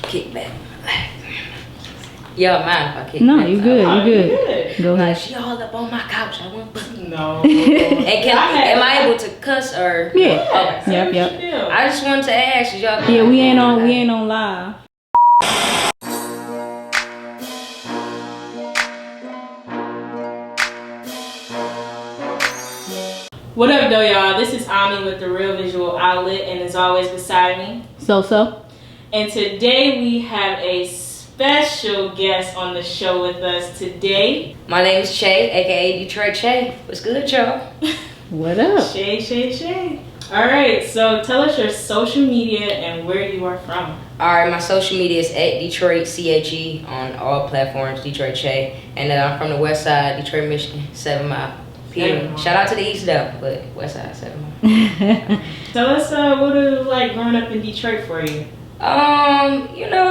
kick back. Y'all mind if I kick No, back? you good. You good. Go Like, ahead. she all up on my couch. I want No. And am I able to cuss or? Yeah. Okay. Yep. I just wanted to ask y'all. Yeah, we ain't on live. What up, though, y'all? This is Ami with The Real Visual Outlet, and as always, beside me. So. And today we have a special guest on the show with us today. My name is Che, aka Detroit Che. What's good, y'all? What up? Shay. All right, so tell us your social media and where you are from. All right, my social media is at Detroit CHE on all platforms, Detroit Che. And I'm from the west side, Detroit, Michigan, 7 Mile. Shout out to the east though, but west side, 7 Mile. Tell us what it was like growing up in Detroit for you.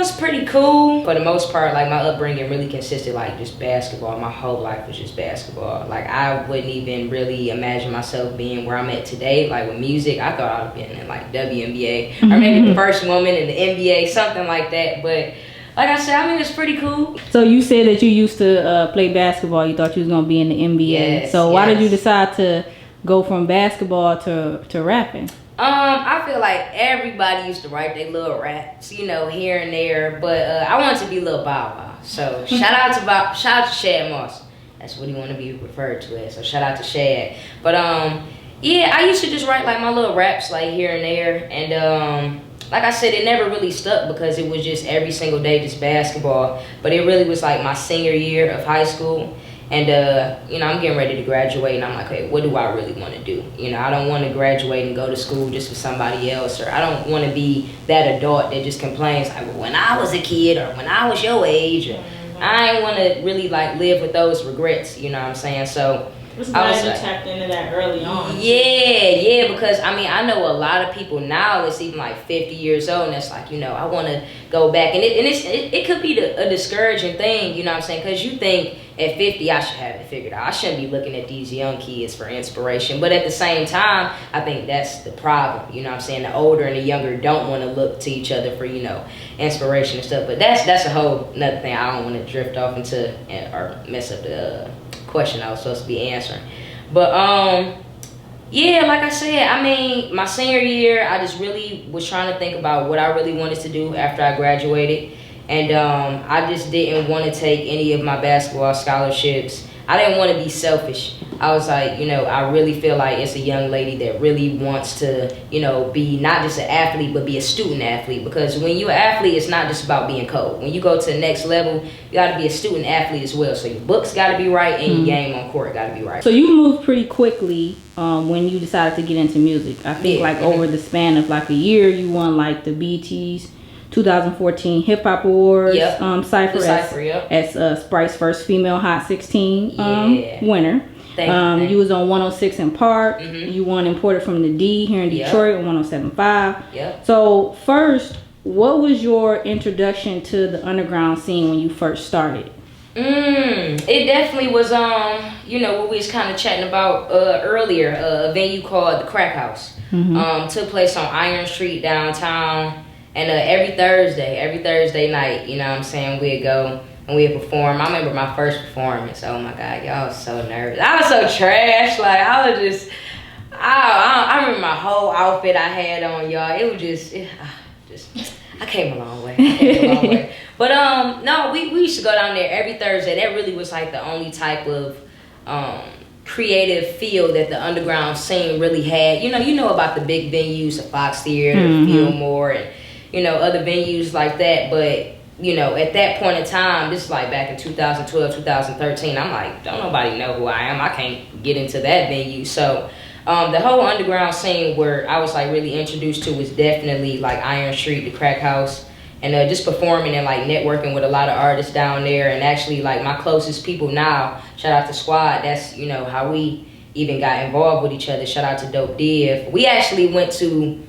It's pretty cool. For the most part, like my upbringing really consisted like just basketball. My whole life was just basketball. Like I wouldn't even really imagine myself being where I'm at today. Like with music, I thought I'd have been in like WNBA or maybe the first woman in the NBA, something like that. But like I said, I mean, it's pretty cool. So you said that you used to play basketball. You thought you was gonna be in the NBA. Yes, so why did you decide to go from basketball to rapping? I feel like everybody used to write their little raps, here and there. But I wanted to be a little Bow Wow. So shout out to Shad Moss. That's what he want to be referred to as. So shout out to Shad. But yeah, I used to just write like my little raps like here and there, and like I said, it never really stuck because it was just every single day just basketball. But it really was like my senior year of high school. And, I'm getting ready to graduate, and I'm like, hey, what do I really want to do? I don't want to graduate and go to school just for somebody else, or I don't want to be that adult that just complains, like, well, when I was a kid, or when I was your age, or I ain't want to really, like, live with those regrets, you know what I'm saying? So it's glad you tapped into that early on. Yeah, because, I know a lot of people now that's even, like, 50 years old, and that's like, I want to go back, and it could be a discouraging thing, you know what I'm saying? Because you think, at 50, I should have it figured out. I shouldn't be looking at these young kids for inspiration. But at the same time, I think that's the problem. You know what I'm saying? The older and the younger don't want to look to each other for, inspiration and stuff. But that's a whole nother thing. I don't want to drift off into or mess up the question I was supposed to be answering. But, yeah, like I said, my senior year, I just really was trying to think about what I really wanted to do after I graduated. And I just didn't want to take any of my basketball scholarships. I didn't want to be selfish. I was like, I really feel like it's a young lady that really wants to, be not just an athlete, but be a student athlete. Because when you're an athlete, it's not just about being cold. When you go to the next level, you got to be a student athlete as well. So your books got to be right, and your game on court got to be right. So you moved pretty quickly when you decided to get into music. I think over the span of like a year, you won like the BET's 2014 Hip Hop Awards Cypher as Sprite's first female Hot 16 winner. Thank you. You was on 106 in Park. You won Imported from the D here in Detroit on 107.5. So first, what was your introduction to the underground scene when you first started? It definitely was what we was kind of chatting about earlier. A venue called the Crack House. Took place on Iron Street downtown. And every Thursday night, we'd go and we'd perform. I remember my first performance. Oh my God, y'all was so nervous. I was so trash. Like I was just, I remember my whole outfit I had on, y'all. It was just, I came a long way. But no, we used to go down there every Thursday. That really was like the only type of creative field that the underground scene really had. You know about the big venues, the Fox Theater, Fillmore, and other venues like that. But at that point in time, this is like back in 2012, 2013, I'm like, don't nobody know who I am. I can't get into that venue. So the whole underground scene where I was like really introduced to was definitely like Iron Street, the Crack House, and just performing and like networking with a lot of artists down there. And actually like my closest people now, shout out to Squad, that's how we even got involved with each other. Shout out to Dope Div. We actually went to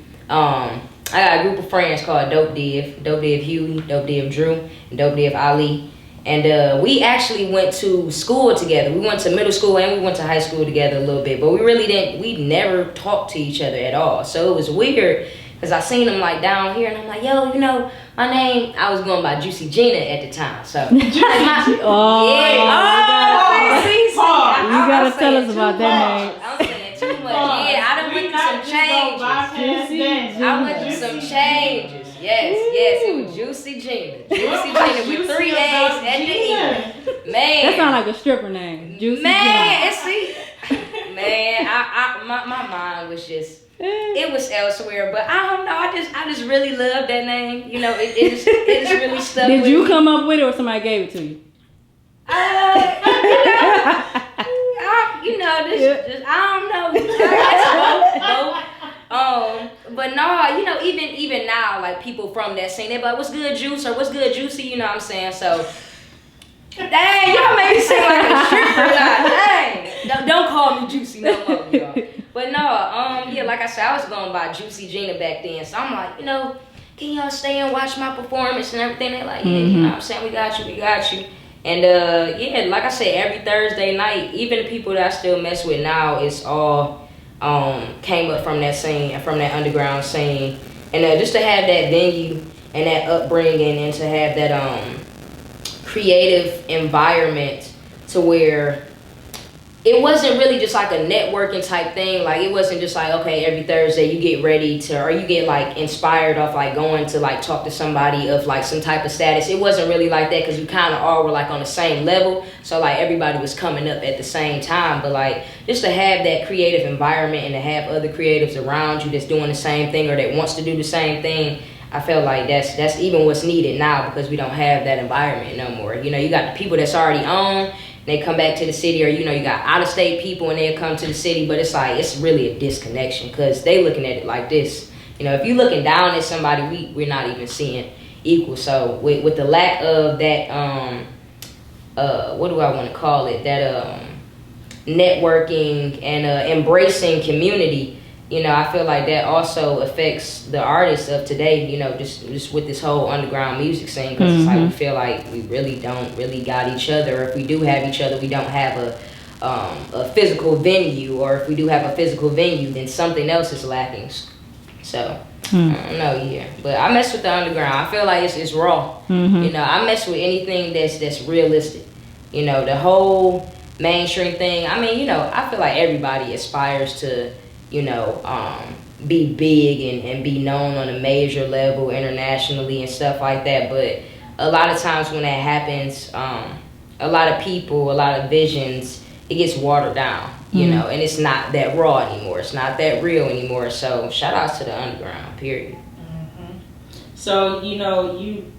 I got a group of friends called Dope Div Huey, Dope Div Drew, and Dope Div Ali. And we actually went to school together. We went to middle school and we went to high school together a little bit. But we never talked to each other at all. So it was weird, Cause I seen him like down here, and I'm like, yo, you know, my name. I was going by Juicy Gina at the time, so. You gotta tell us about that name. I'm saying too much. Yeah, I done went through some changes. I went through some changes. Yes, it was Juicy Gina. Juicy Gina with 3 A's at the end. Man, that sounds like a stripper name. Juicy Gina. Man, my mind was just. It was elsewhere, but I don't know. I just really love that name. You know, it just really stuck. Did with you me. come up with it, or somebody gave it to you? I don't know. Both. But no, you know, even now, like people from that scene, they be like, "What's good, Juice?" or "What's good, Juicy?" You know what I'm saying? So, dang, y'all make me seem like a stripper. Like, dang, don't call me Juicy no more, y'all. But no, yeah, like I said, I was going by Juicy Gina back then. So I'm like, you know, can y'all stay and watch my performance and everything? They're like, yeah, you know what I'm saying? We got you. And yeah, like I said, every Thursday night, even the people that I still mess with now, it's all came up from that scene, from that underground scene. And just to have that venue and that upbringing and to have that creative environment to where it wasn't really just like a networking type thing. Like it wasn't just like, okay, every Thursday you get ready to, or you get like inspired off like going to like talk to somebody of like some type of status. It wasn't really like that because you kind of all were like on the same level. So like everybody was coming up at the same time. But like just to have that creative environment and to have other creatives around you that's doing the same thing or that wants to do the same thing, I feel like that's even what's needed now because we don't have that environment no more. You know, you got the people that's already on. They come back to the city, or you know, you got out-of-state people and they'll come to the city, but it's like it's really a disconnection because they looking at it like this. You know, if you're looking down at somebody, we're not even seeing equal. So with the lack of that, what do I want to call it? That networking and embracing community. You know, I feel like that also affects the artists of today, you know, just with this whole underground music scene, because it's like we feel like we really don't really got each other. If we do have each other, we don't have a physical venue, or if we do have a physical venue, then something else is lacking. So, I don't know, yeah. But I mess with the underground. I feel like it's raw. You know, I mess with anything that's realistic. You know, the whole mainstream thing, I mean, you know, I feel like everybody aspires to, you know, be big and be known on a major level internationally and stuff like that. But a lot of times when that happens, a lot of people, a lot of visions, it gets watered down, you know, and it's not that raw anymore. It's not that real anymore. So shout outs to the underground, period. So, you know, you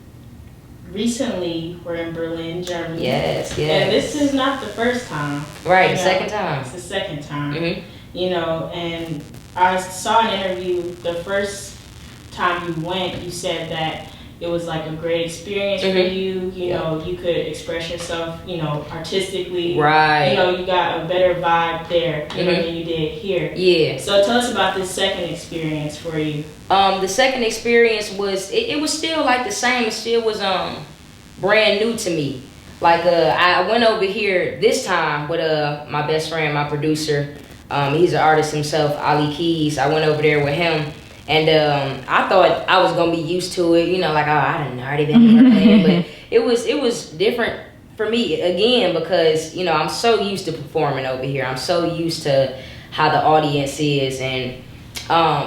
recently were in Berlin, Germany. Yes. And this is not the first time. Right, second time. It's the second time. You know, and I saw an interview the first time you went, you said that it was like a great experience for you. You know, you could express yourself, you know, artistically. Right. You know, you got a better vibe there, you know, than you did here. Yeah. So tell us about this second experience for you. The second experience was, it was still like the same. It still was brand new to me. Like I went over here this time with my best friend, my producer. He's an artist himself, Ali Keys. I went over there with him, and I thought I was gonna be used to it. You know, like I didn't already been to Berlin, but it was different for me again because you know I'm so used to performing over here. I'm so used to how the audience is, and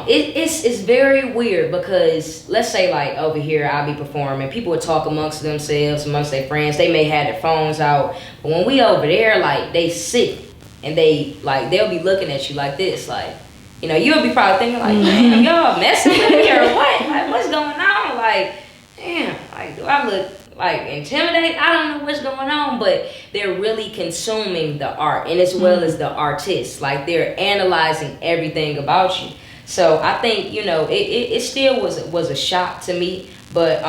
it's very weird because let's say like over here I'll be performing, people would talk amongst themselves, amongst their friends. They may have their phones out, but when we over there, like they sit. And they'll be looking at you like this, like, you know, you'll be probably thinking like, damn, y'all messing with me or what? Like, what's going on? Like, damn, like, do I look like intimidated? I don't know what's going on, but they're really consuming the art and as well as the artist. Like, they're analyzing everything about you. So I think, you know, it still was a shock to me. But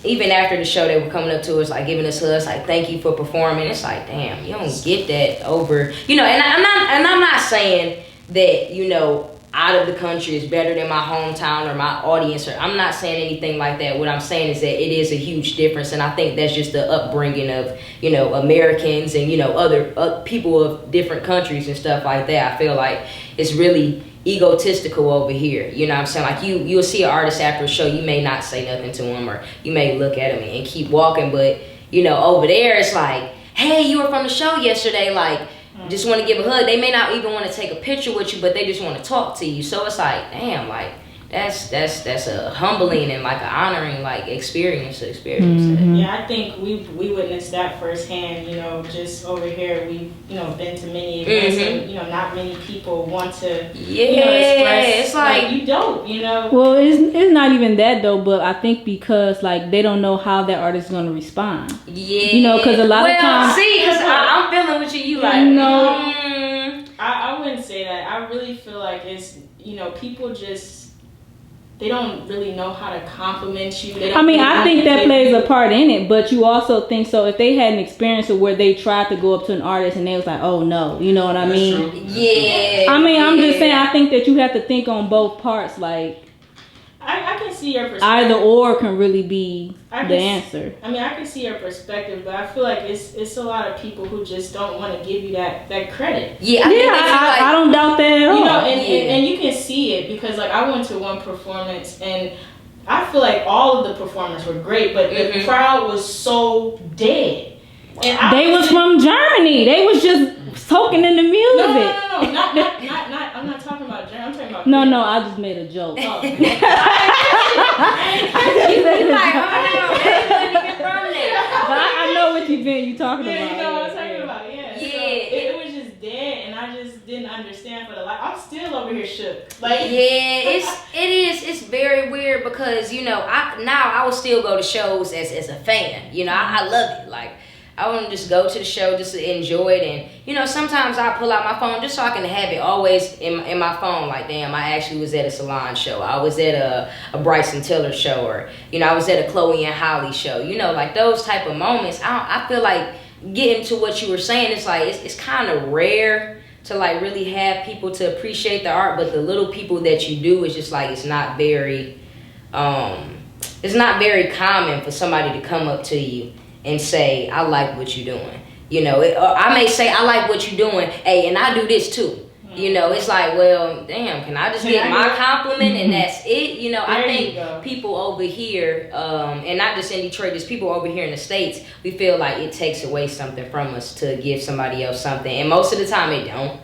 even after the show, they were coming up to us, like giving us hugs, like thank you for performing. It's like, damn, you don't get that over, you know. And I'm not saying that, you know, out of the country is better than my hometown or my audience, or I'm not saying anything like that. What I'm saying is that it is a huge difference, and I think that's just the upbringing of, you know, Americans and, you know, other people of different countries and stuff like that. I feel like it's really egotistical over here. You know what I'm saying? Like you'll see an artist after a show, you may not say nothing to him, or you may look at him and keep walking, but you know, over there it's like, hey, you were from the show yesterday, like just want to give a hug. They may not even want to take a picture with you, but they just want to talk to you. So it's like, damn, like that's a humbling and like an honoring like experience to experience that. Yeah, I think we witnessed that firsthand. You know, just over here, we've been to many events, and not many people want to express. It's like you don't. Well, it's not even that though, but I think because like they don't know how that artist is gonna respond. Yeah, because a lot of times. Because I'm feeling with you. You like I wouldn't say that. I really feel like it's people just. They don't really know how to compliment you. I think that plays a part in it, but you also think so if they had an experience where they tried to go up to an artist and they was like, oh no, you know what I mean? True. Yeah. I'm just saying, I think that you have to think on both parts, like. I can see your perspective. Either or can really be the answer. I can see your perspective, but I feel like it's a lot of people who just don't want to give you that credit. Yeah, I don't doubt that at all. And you can see it because like I went to one performance and I feel like all of the performers were great, but the crowd was so dead. And they was from Germany. They was just soaking in the music. No. Not. I'm not talking about Germany. I'm talking about. No. I just made a joke. Oh. He's like, oh no, they couldn't even from there. But I know what you talking about. Yeah, you know what I'm talking about. Yeah. So it was just dead, and I just didn't understand for the life. I'm still over here shook. Like. Yeah, it's very weird because I will still go to shows as a fan. I love it. Like. I want to just go to the show just to enjoy it, and sometimes I pull out my phone just so I can have it always in my phone. Like, damn, I actually was at a Salon show. I was at a Bryson Tiller show, or I was at a Chloe and Holly show. Like those type of moments. I feel like getting to what you were saying. It's like it's kind of rare to like really have people to appreciate the art, but the little people that you do is just like it's not very common for somebody to come up to you and say, I like what you're doing. I may say, I like what you're doing. Hey, and I do this too. It's like, well, damn, can I just get my compliment and that's it? I think people over here, and not just in Detroit, there's people over here in the States, we feel like it takes away something from us to give somebody else something. And most of the time it don't.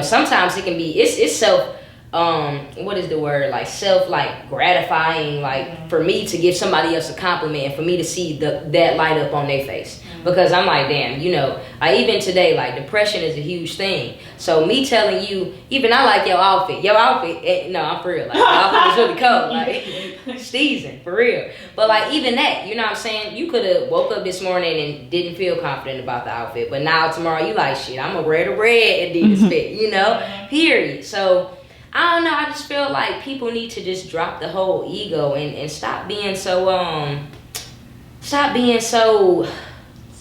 Sometimes it can be, it's self, what is the word, like self like gratifying, like for me to give somebody else a compliment and for me to see that light up on their face, because I'm like, damn, even today, like depression is a huge thing, so me telling you, even I like your outfit, no, I'm for real, like your outfit is really cold, like season for real, but like even that, you know what I'm saying, you could have woke up this morning and didn't feel confident about the outfit, but now tomorrow you like, shit, I'm gonna wear the red Adidas fit, period. So I don't know, I just feel like people need to just drop the whole ego and stop being so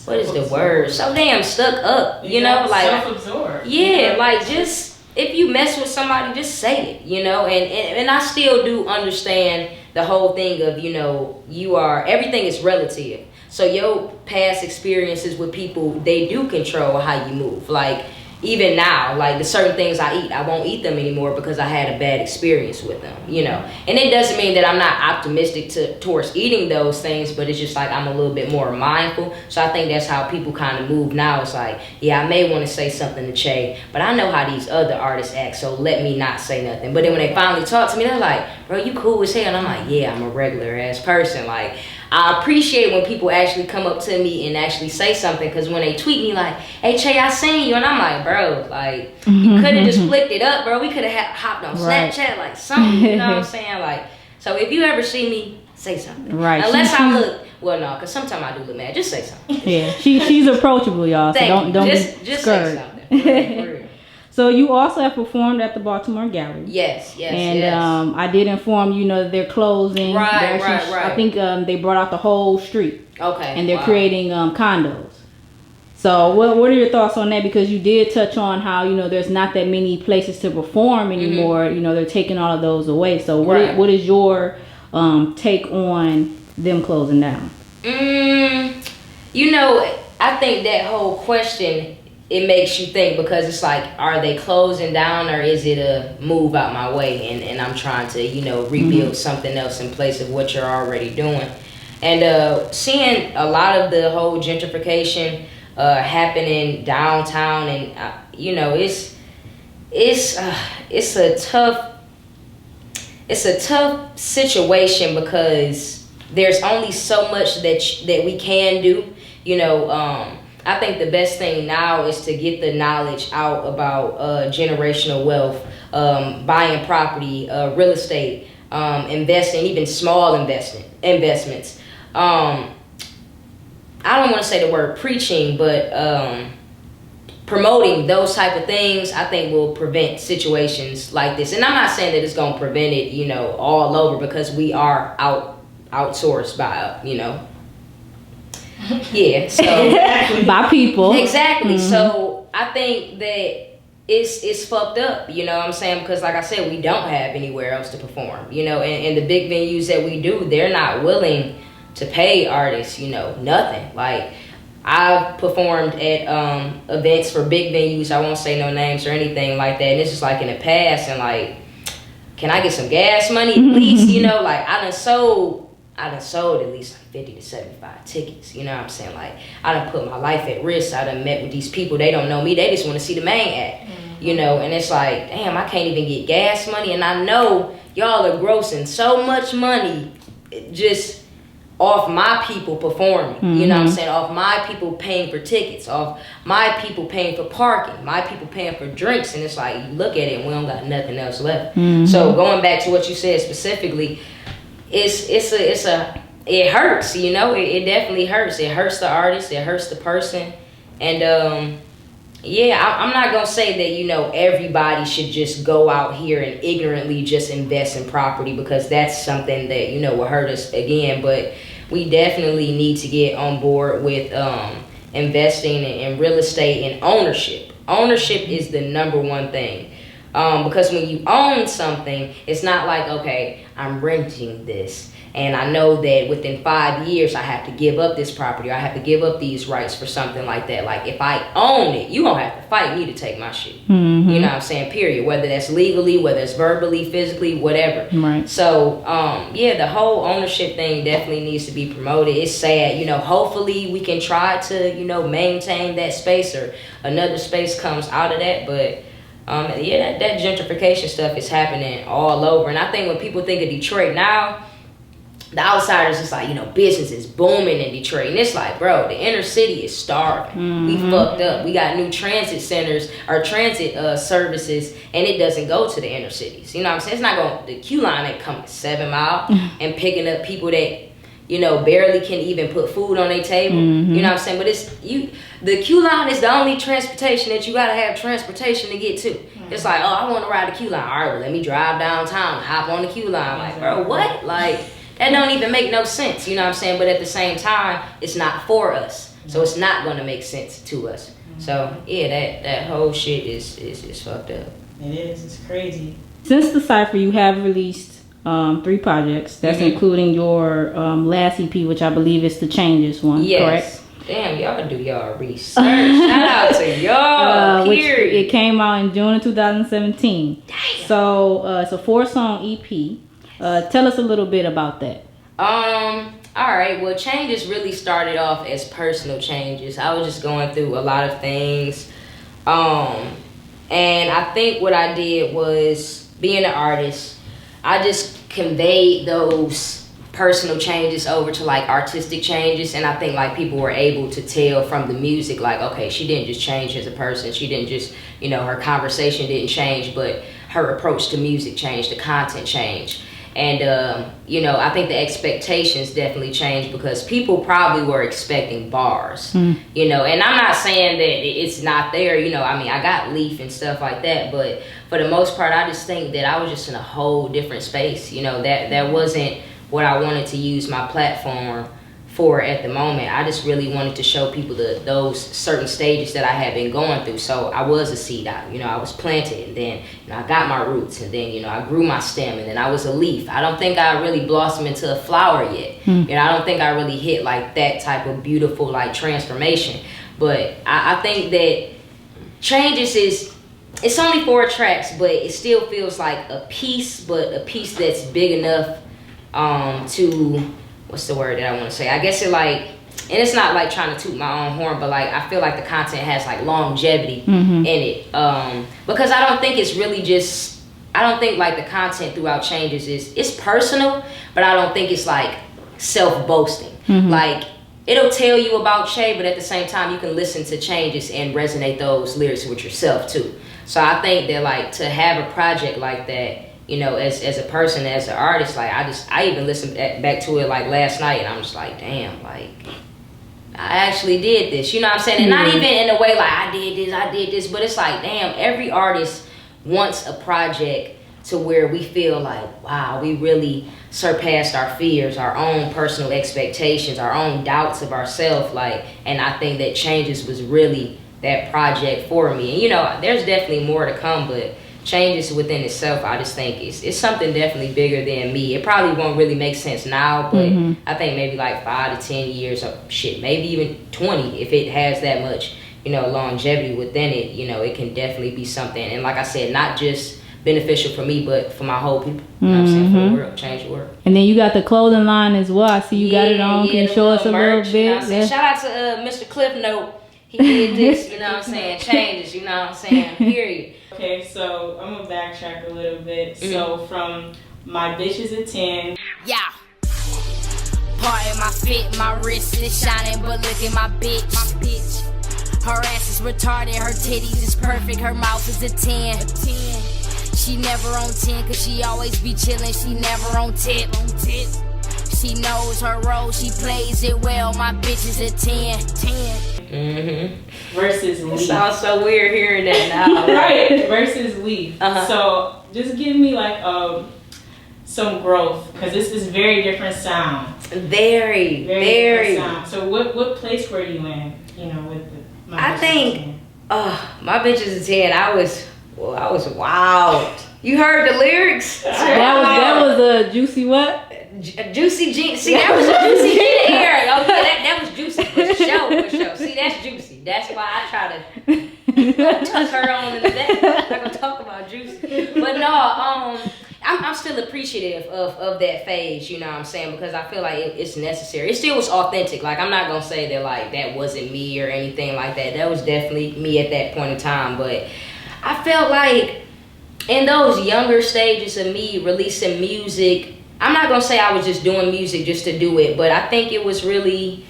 what is the word? So damn stuck up, like self-absorbed. Yeah, like just if you mess with somebody, just say it, and I still do understand the whole thing of, everything is relative. So your past experiences with people, they do control how you move. Like even now, like the certain things I eat, I won't eat them anymore because I had a bad experience with them, And it doesn't mean that I'm not optimistic towards eating those things, but it's just like I'm a little bit more mindful. So I think that's how people kind of move now. It's like, yeah, I may want to say something to Che, but I know how these other artists act, so let me not say nothing. But then when they finally talk to me, they're like, bro, you cool as hell. And I'm like, yeah, I'm a regular ass person. Like, I appreciate when people actually come up to me and actually say something, because when they tweet me like, hey Che, I seen you, and I'm like, bro, like you could have just flicked it up, bro. We could have hopped on Snapchat, like something, you know what I'm saying? Like, so if you ever see me, say something. Right. Unless I look, well, no, because sometimes I do look mad. Just say something. Yeah, she's approachable, y'all. So don't just be say something. For real. So you also have performed at the Baltimore Gallery. Yes. And I did inform you that they're closing. Right. I think they brought out the whole street. Okay. And they're creating condos. So what are your thoughts on that? Because you did touch on how, there's not that many places to perform anymore. They're taking all of those away. So what is your take on them closing down? I think that whole question it makes you think, because it's like, are they closing down, or is it a move out my way, and I'm trying to, you know, rebuild something else in place of what you're already doing. And seeing a lot of the whole gentrification happening downtown, and you know, it's a tough situation, because there's only so much that we can do, you know. I think the best thing now is to get the knowledge out about generational wealth, buying property, real estate, investing, even small investments. I don't want to say the word preaching, but promoting those type of things, I think, will prevent situations like this. And I'm not saying that it's going to prevent it, you know, all over, because we are outsourced by, you know. Yeah, so by people. Exactly. So I think that it's fucked up, you know what I'm saying? Because like I said, we don't have anywhere else to perform, you know, and the big venues that we do, they're not willing to pay artists, you know, nothing. Like, I've performed at events for big venues, I won't say no names or anything like that, and this is like in the past, and like, can I get some gas money at least, you know? Like, I done sold at least like 50 to 75 tickets, you know what I'm saying? Like, I done put my life at risk. I done met with these people, they don't know me, they just want to see the main act, you know? And it's like, damn, I can't even get gas money, and I know y'all are grossing so much money just off my people performing, you know what I'm saying? Off my people paying for tickets, off my people paying for parking, my people paying for drinks, and it's like, you look at it and we don't got nothing else left. So going back to what you said specifically, it hurts, you know, it definitely hurts. It hurts the artist, it hurts the person, and yeah, I'm not gonna say that, you know, everybody should just go out here and ignorantly just invest in property, because that's something that, you know, will hurt us again. But we definitely need to get on board with investing in real estate and ownership. Ownership is the number one thing. Because when you own something, it's not like, okay, I'm renting this, and I know that within 5 years I have to give up this property, or I have to give up these rights for something like that. Like, if I own it, you don't have to fight me to take my shit. You know what I'm saying? Period. Whether that's legally, whether it's verbally, physically, whatever. Right. So, yeah, the whole ownership thing definitely needs to be promoted. It's sad, you know, hopefully we can try to, you know, maintain that space, or another space comes out of that, but yeah, that gentrification stuff is happening all over. And I think when people think of Detroit now, the outsiders is like, you know, business is booming in Detroit, and it's like, bro, the inner city is starving. We fucked up. We got new transit centers or transit services, and it doesn't go to the inner cities. You know what I'm saying? It's not going. The Q line ain't coming 7 Mile and picking up people that, you know, barely can even put food on their table. You know what I'm saying? But the Q line is the only transportation that you gotta have transportation to get to. It's like, oh, I want to ride the Q line. All right, well, let me drive downtown, hop on the Q line. Like, bro, what? Like, that don't even make no sense. You know what I'm saying? But at the same time, it's not for us, so it's not gonna make sense to us. So yeah, that whole shit is fucked up. It is. It's crazy. Since the Cypher, you have released 3 projects. That's including your last EP, which I believe is the Chenges one. Yes. Correct? Damn, y'all do y'all research. Shout out to y'all. Period. It came out in June of 2017. Damn. So it's a 4-song EP. Tell us a little bit about that. All right. Well, Chenges really started off as personal changes. I was just going through a lot of things. And I think what I did was, being an artist, I just conveyed those personal changes over to like artistic changes, and I think like people were able to tell from the music, like, okay, she didn't just change as a person, she didn't just, you know, her conversation didn't change, but her approach to music changed, the content changed. And you know, I think the expectations definitely changed, because people probably were expecting bars, you know, and I'm not saying that it's not there, you know, I mean, I got Leaf and stuff like that, but for the most part, I just think that I was just in a whole different space, you know, that wasn't what I wanted to use my platform for at the moment. I just really wanted to show people those certain stages that I had been going through. So I was a seed, you know, I was planted, and then, you know, I got my roots, and then, you know, I grew my stem, and then I was a leaf. I don't think I really blossomed into a flower yet. You know, I don't think I really hit like that type of beautiful like transformation. But I think that Changes it's only 4 tracks, but it still feels like a piece, but a piece that's big enough to, what's the word that I want to say? I guess it like, and it's not like trying to toot my own horn, but like I feel like the content has like longevity in it. Because I don't think it's really just, I don't think like the content throughout Changes it's personal, but I don't think it's like self-boasting. Like it'll tell you about Che, but at the same time you can listen to Changes and resonate those lyrics with yourself too. So I think that like to have a project like that, you know, as a person, as an artist, like I even listened back to it like last night, and I'm just like, damn, like I actually did this, you know what I'm saying? And not even in a way like I did this, but it's like, damn, every artist wants a project to where we feel like, wow, we really surpassed our fears, our own personal expectations, our own doubts of ourselves, like, and I think that Changes was really that project for me. And you know, there's definitely more to come, but Changes within itself, I just think it's something definitely bigger than me. It probably won't really make sense now, but I think maybe like 5 to 10 years, or shit, maybe even 20, if it has that much, you know, longevity within it, you know, it can definitely be something. And like I said, not just beneficial for me, but for my whole people. You know what I'm saying? For the world, change the world. And then you got the clothing line as well. I see you got it on. Can you show us a merch, little bit? You know, shout out to Mr. Cliff Note. He did this, you know what I'm saying? Changes, you know what I'm saying? Period. Okay, so I'm gonna backtrack a little bit. So from my bitch is a 10. Yeah. Part of my fit, my wrist is shining, but look at my bitch. Her ass is retarded, her titties is perfect, her mouth is a 10. She never on 10, cause she always be chillin', she never on tip. She knows her role, she plays it well, my bitch is a 10. Versus Leaf. It sounds so weird hearing that now. Right, versus Leaf. So just give me like some growth, because this is very different sound. Very different sound. So what place were you in, you know, with I think my bitch is a 10. I was wild. You heard the lyrics? That was a juicy what? Juicy Jean. See, that was a Juicy Jean era. Oh yeah, that was juicy for sure. See, that's juicy. That's why I try to tuck her on in the back. I'm not gonna talk about juicy, but no. I'm still appreciative of that phase. You know what I'm saying? Because I feel like it's necessary. It still was authentic. Like I'm not gonna say that like that wasn't me or anything like that. That was definitely me at that point in time. But I felt like in those younger stages of me releasing music, I'm not gonna say I was just doing music just to do it, but I think it was really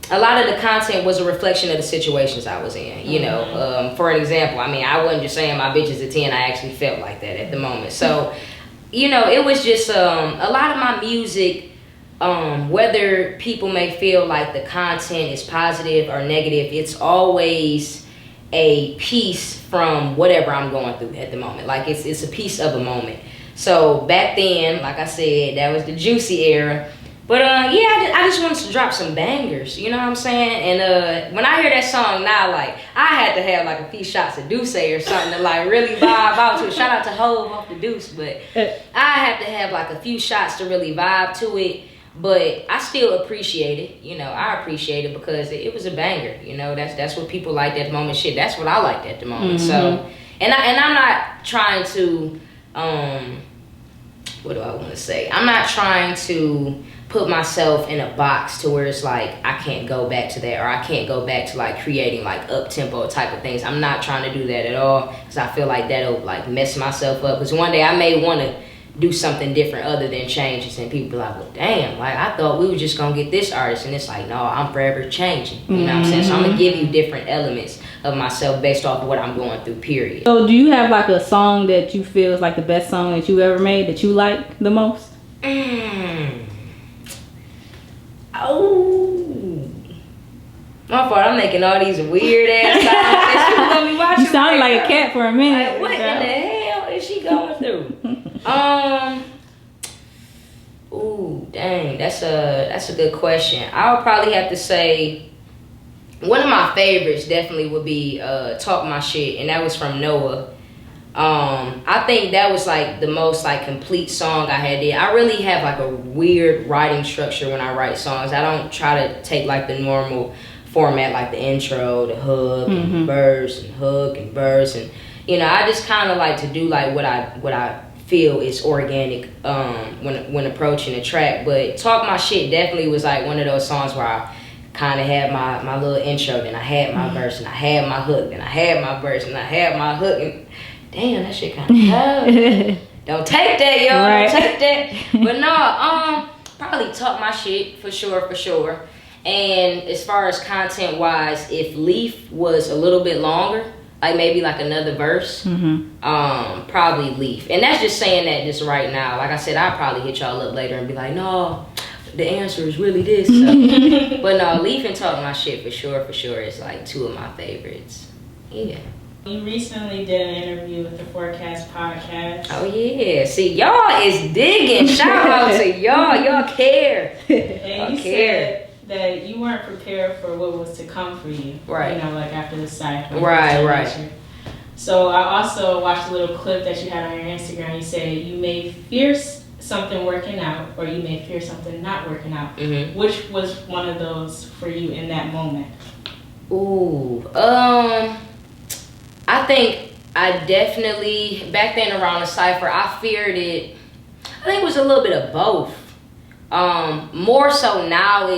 a lot of the content was a reflection of the situations I was in. You know, for an example, I mean, I wasn't just saying my bitch is a 10. I actually felt like that at the moment. So, you know, it was just a lot of my music. Whether people may feel like the content is positive or negative, it's always a piece from whatever I'm going through at the moment. Like it's a piece of a moment. So back then, like I said, that was the juicy era. But yeah, I just wanted to drop some bangers, you know what I'm saying? And when I hear that song now, like I had to have like a few shots of Deuce or something to like really vibe out to it. Shout out to Hove off the Deuce, but I had to have like a few shots to really vibe to it. But I still appreciate it, you know. I appreciate it because it was a banger, you know. That's what people liked at the moment. Shit, that's what I liked at the moment. So, and I'm not trying to, what do I want to say? I'm not trying to put myself in a box to where it's like I can't go back to that, or I can't go back to like creating like up tempo type of things. I'm not trying to do that at all, because I feel like that'll like mess myself up. Because one day I may want to do something different other than Changes, and people be like, well damn, like I thought we were just gonna get this artist, and it's like, no, I'm forever changing, you know what I'm saying? So I'm gonna give you different elements of myself based off of what I'm going through, period. So do you have like a song that you feel is like the best song that you ever made, that you like the most? Oh, my fault. I'm making all these weird ass sounds. People gonna be watching. You sounded like a cat for a minute. Like, what in the hell is she going through? Ooh, dang, that's a good question. I'll probably have to say one of my favorites definitely would be "Talk My Shit," and that was from Noah. I think that was like the most like complete song I had did. I really have like a weird writing structure when I write songs. I don't try to take like the normal format, like the intro, the hook, and verse, and hook, and verse, and you know, I just kind of like to do like what I feel is organic when approaching a track. But Talk My Shit definitely was like one of those songs where I kind of had my little intro, then I had my verse, and I had my hook, then I had my verse, and I had my hook, and damn, that shit kind of tough. Don't take that, y'all. Right. Don't take that. But no, probably Talk My Shit for sure. And as far as content wise, if Leaf was a little bit longer, like maybe like another verse, probably Leaf. And that's just saying that just right now. Like I said, I'll probably hit y'all up later and be like, no, the answer is really this. So. But no, Leaf and Talk My Shit for sure is like two of my favorites. Yeah. You recently did an interview with the Forecast podcast. Oh yeah, see y'all is digging. Shout out to y'all care. And you said that you weren't prepared for what was to come for you. Right. You know, like after the cycle. Right. So I also watched a little clip that you had on your Instagram. You said you may fear something working out, or you may fear something not working out. Which was one of those for you in that moment? Ooh, I think I definitely, back then around the cypher, I feared it. I think it was a little bit of both. More so now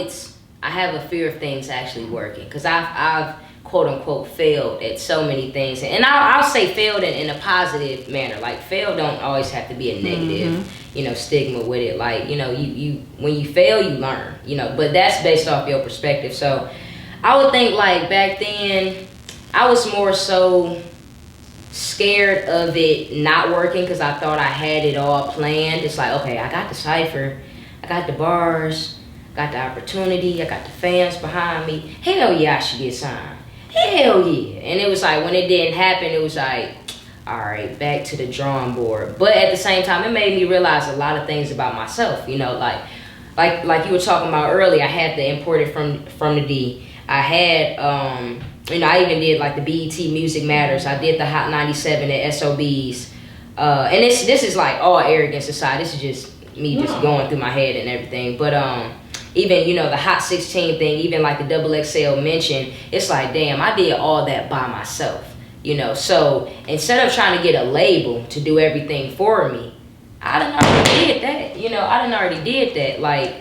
I have a fear of things actually working, because I've quote unquote failed at so many things, and I'll say failed in a positive manner. Like fail don't always have to be a negative, you know, stigma with it. Like, you know, you when you fail, you learn, you know, but that's based off your perspective. So I would think like back then I was more so scared of it not working, because I thought I had it all planned. It's like, okay, I got the cypher, I got the bars, got the opportunity, I got the fans behind me. Hell yeah, I should get signed. Hell yeah. And it was like, when it didn't happen, it was like, all right, back to the drawing board. But at the same time, it made me realize a lot of things about myself. You know, like you were talking about earlier, I had the imported from the D. I had, you know, I even did like the BET Music Matters. I did the Hot 97 at SOBs. And this is like all arrogance aside. This is just me just going through my head and everything. But even, you know, the Hot 16 thing, even like the XXL mention, it's like, damn, I did all that by myself, you know. So instead of trying to get a label to do everything for me, I done already did that. You know, I done already did that. Like,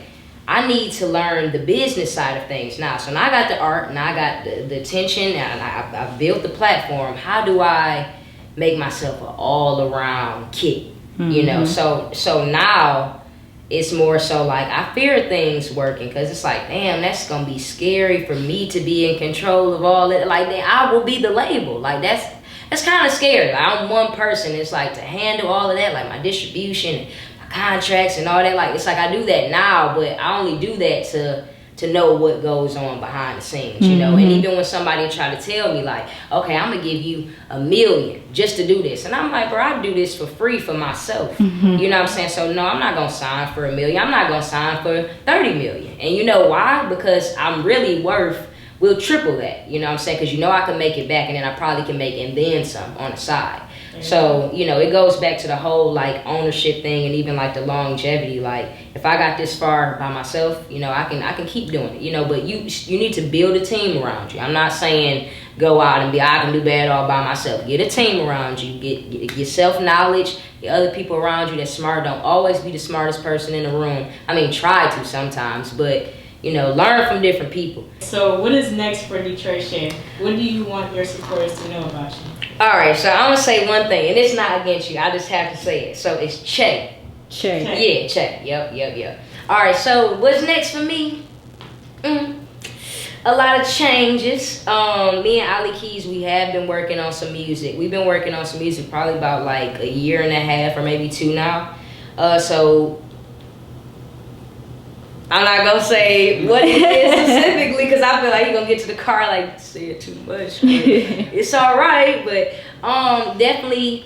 I need to learn the business side of things now. So now I got the art, and I got the attention, and I've built the platform. How do I make myself an all-around kid? You know, so now it's more so like I fear things working, because it's like, damn, that's gonna be scary for me to be in control of all that. Like, then I will be the label. Like, that's kind of scary. Like, I'm one person. It's like to handle all of that, like my distribution, contracts and all that. Like, it's like I do that now, but I only do that to know what goes on behind the scenes, you know. And even when somebody try to tell me like, okay, I'm gonna give you $1 million just to do this, and I'm like, bro, I do this for free for myself. You know what I'm saying? So no, I'm not gonna sign for $1 million. I'm not gonna sign for 30 million. And you know why? Because I'm really will triple that, you know what I'm saying? Because you know I can make it back, and then I probably can make and then some on the side. So, you know, it goes back to the whole like ownership thing, and even like the longevity. Like, if I got this far by myself, you know, I can keep doing it, you know. But you need to build a team around you. I'm not saying go out and I can do bad all by myself. Get a team around you. Get self knowledge. Get other people around you that's smart. Don't always be the smartest person in the room. I mean, try to sometimes, but you know, learn from different people. So what is next for Detroit Shay? What do you want your supporters to know about you? All right, so I'm going to say one thing, and it's not against you. I just have to say it. So it's Che. Yeah, Che. Yep. All right, so what's next for me? A lot of changes. Me and Ali Keys, we have been working on some music. We've been working on some music probably about like 1.5 years or maybe 2 now. So I'm not gonna say what it is specifically, because I feel like you're gonna get to the car like, say it too much. It's all right, but definitely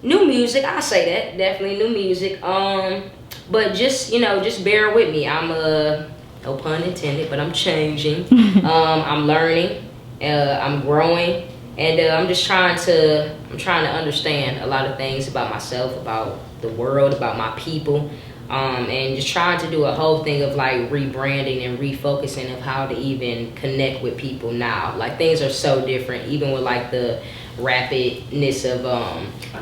new music. I say that, definitely new music. But just, you know, just bear with me. I'm no pun intended, but I'm changing. I'm learning. I'm growing, and I'm just trying to understand a lot of things about myself, about the world, about my people. And just trying to do a whole thing of like rebranding and refocusing of how to even connect with people now. Like things are so different, even with like the rapidness of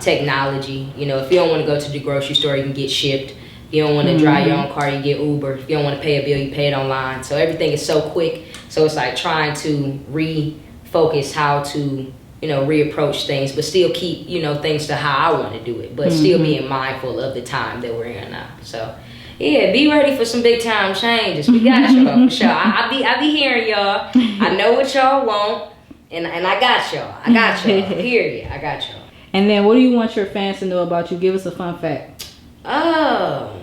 technology. You know, if you don't want to go to the grocery store, you can get shipped. If you don't want to drive your own car, you get Uber. If you don't want to pay a bill, you pay it online. So everything is so quick. So it's like trying to refocus how to, you know, reapproach things, but still keep, you know, things to how I want to do it, but still being mindful of the time that we're in now. So, yeah, be ready for some big time changes. We got y'all for sure. I be hearing y'all. I know what y'all want, and I got y'all. I got y'all. Period. I got y'all. And then, what do you want your fans to know about you? Give us a fun fact. Oh,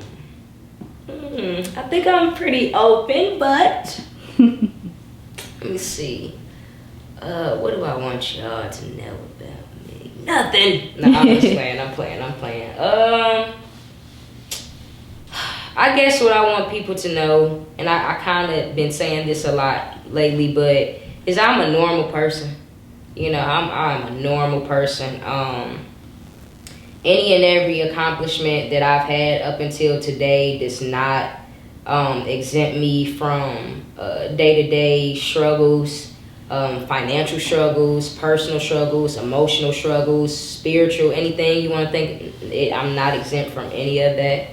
I think I'm pretty open, but let me see. What do I want y'all to know about me? Nothing. No, I'm just playing. I'm playing. I guess what I want people to know, and I kind of been saying this a lot lately, but is I'm a normal person. You know, I'm a normal person. Any and every accomplishment that I've had up until today does not exempt me from day-to-day struggles. Financial struggles, personal struggles, emotional struggles, spiritual, anything you want to think. I'm not exempt from any of that.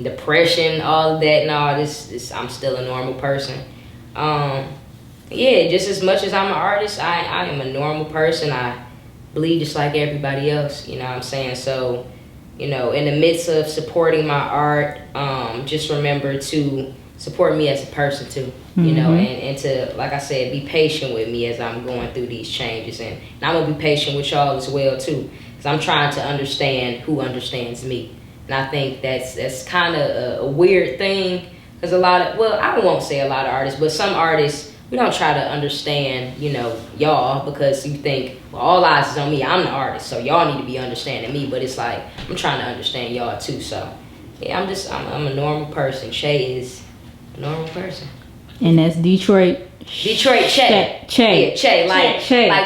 Depression, all of that. No, this I'm still a normal person. Yeah, just as much as I'm an artist, I am a normal person. I bleed just like everybody else. You know what I'm saying? So, you know, in the midst of supporting my art, just remember to support me as a person too, you know, and to, like I said, be patient with me as I'm going through these changes. And I'm going to be patient with y'all as well too, because I'm trying to understand who understands me. And I think that's kind of a weird thing, because I won't say a lot of artists, but some artists, we don't try to understand, you know, y'all, because you think, well, all eyes is on me. I'm the artist, so y'all need to be understanding me. But it's like, I'm trying to understand y'all too. So yeah, I'm a normal person. Shay is a normal person. And that's Detroit Che. Che. Yeah, Che. Like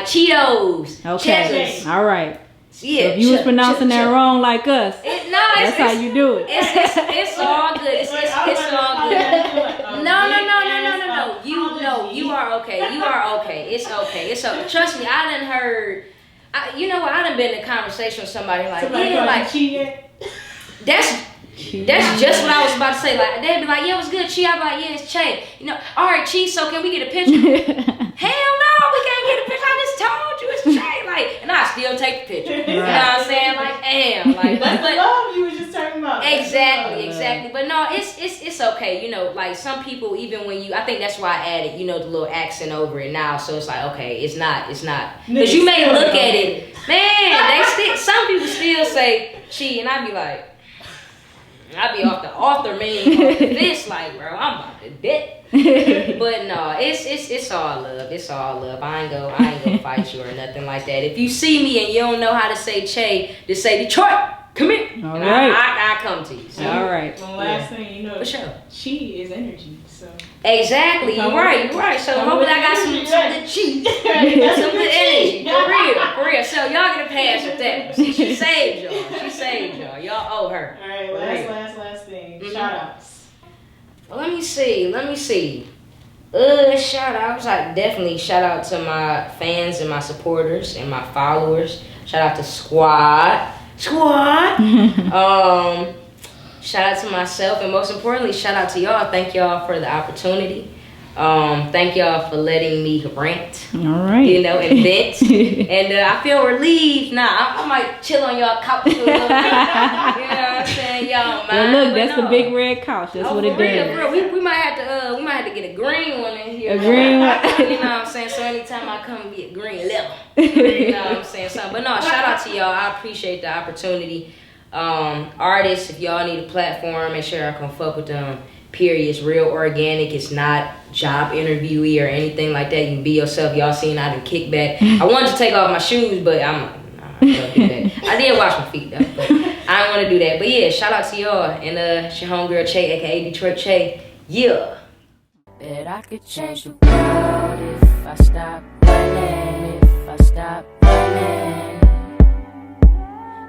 Cheetos. Okay. Cheddars. All right. Yeah. So if you was pronouncing that wrong like us, that's how you do it. It's all good. It's all good. No. You are okay. You are okay. It's okay. It's okay. Trust me, I done heard. You know what? I done been in a conversation with somebody like, yeah, like that's just what I was about to say. Like, they'd be like, yeah, it was good, Chi. I'd be like, yeah, it's Che. You know, all right, Chi, so can we get a picture? Hell no, we can't get a picture. I just told you it's Che. Like, and I still take the picture. Right. You know what I'm saying? Like, damn. Like, that's the love you were just talking about. Exactly. But no, it's okay. You know, like some people, even when I think that's why I added, you know, the little accent over it now. So it's like, okay, it's not. Because you may look at it, man, some people still say Chi, and I'd be like, I be off the author meme off this, like, bro, I'm about to dip. But no, it's all love. It's all love. I ain't gonna fight you or nothing like that. If you see me and you don't know how to say Che, just say Detroit. Come here. All and right. I come to you. So. All right. One last thing, you know, for sure. Chi is energy. So exactly. You're right. So hopefully I got some good chi, some good energy. For real. So y'all get a pass with that. See, she saved y'all. Y'all owe her. All right. Last thing. Shout outs. Well, let me see. Shout outs. I definitely shout out to my fans and my supporters and my followers. Shout out to Squad. Shout out to myself, and most importantly, shout out to y'all. Thank y'all for the opportunity. Thank y'all for letting me rant. All right. You know, and vent. And I feel relieved now. I might chill on y'all couch a little bit. You know what I'm saying? Y'all mind. Well, look, that's the big red couch. That's what it does. For real. We might have to get a green one in here. A green one. You know what I'm saying? So anytime I come, get green level. You know what I'm saying? But no, shout out to y'all. I appreciate the opportunity. Artists, if y'all need a platform, make sure I can fuck with them. Period. It's real organic. It's not job interviewee or anything like that. You can be yourself. Y'all seen I done kick back. I wanted to take off my shoes, but I'm like, nah, I don't do that. I did wash my feet though, but I don't want to do that. But yeah, shout out to y'all. And it's your homegirl Che, aka Detroit Che. Yeah. Bet I could change the world if I stop running.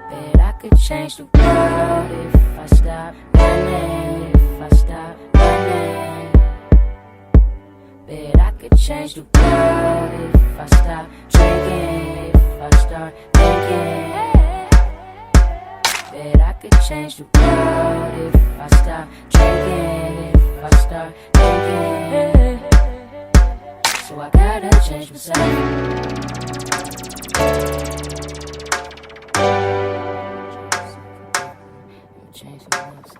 Bet I could change the world if I stop running. If I stop running. Bet I could change the world if I stop drinking. If I start thinking. Bet I could change the world if I stop drinking. If I start thinking. So I gotta change myself. Change someone else.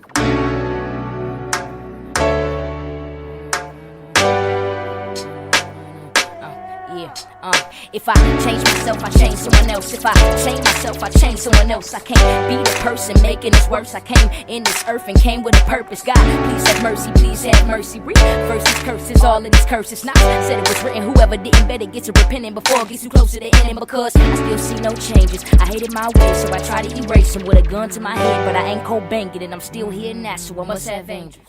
If I change myself, I change someone else. If I change myself, I change someone else. I can't be the person making this worse. I came in this earth and came with a purpose. God, please have mercy, please have mercy. Reverse these curses, all of these curses. Not said it was written, whoever didn't better get to repenting before it gets too close to the ending. Because I still see no changes. I hated my ways, so I try to erase them with a gun to my head. But I ain't cold banging and I'm still here now, so I must have angels.